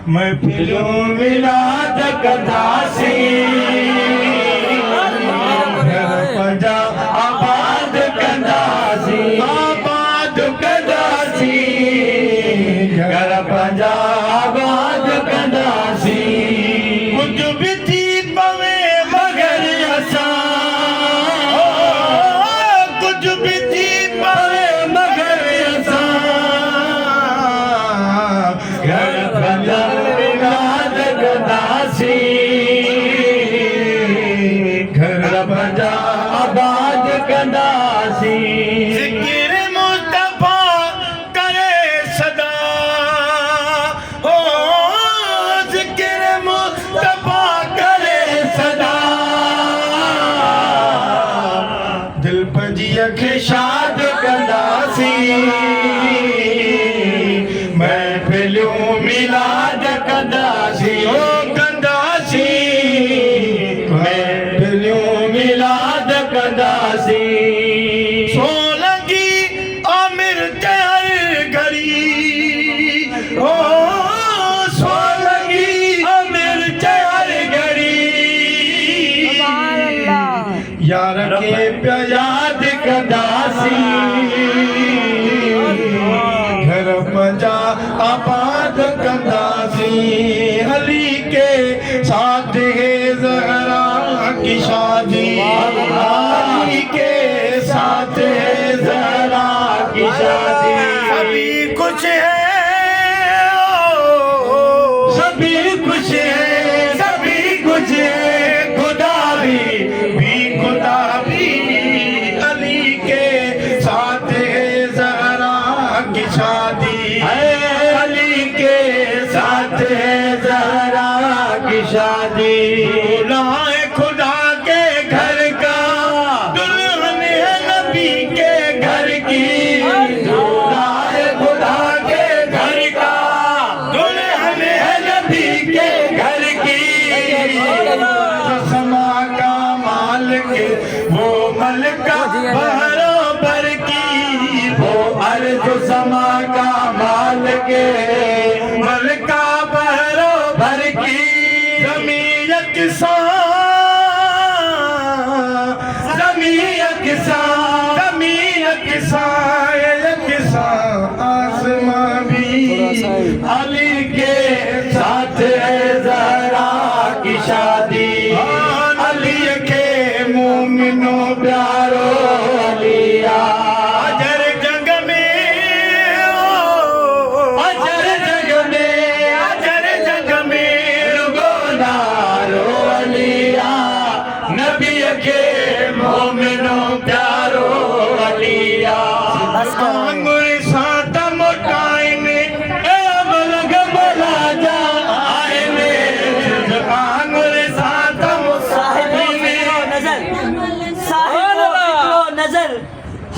महफिलों मिलाद कदासी पंजा आबाद कंदासी आबाद कंदासी घर पंजा आबाद कंदासी कुछ भी थी पवे मगर असा कुछ भी थी पवे मगर असा घर पंजा आबाद कंदासी घर पंजा आबाद कंदासी ज़िक्र मुस्तफा करे सदा हो ज़िक्र मुस्तफा करे सदा दिल पंजिया खे शाद कंदासी महफिलों मिलाद कंदासी ओ कंदासी महफिलों मिलाद कंदासी सोलंगी आमिर के हर घड़ी ओ सोलंगी आमिर के हर घड़ी यार के प्याद कंदासी घर पंजा आबाद कंदासी अली के साथ है ज़हरा की शादी अली के साथ है ज़हरा की शादी सभी कुछ है सभी कुछ है सभी कुछ है खुदा भी खुदा भी अली के साथ है ज़हरा की शादी अली के साथ है ज़हरा की शादी दुल्हा खुदा के घर का दुल्हन है नबी के घर की दुल्हा खुदा के घर का दुल्हन है नबी के घर की समा का मालिक वो मलका बराबर की वो अर्ज समा का मालिक मलका बराबर की ज़मीन किसान आसमां भी अली के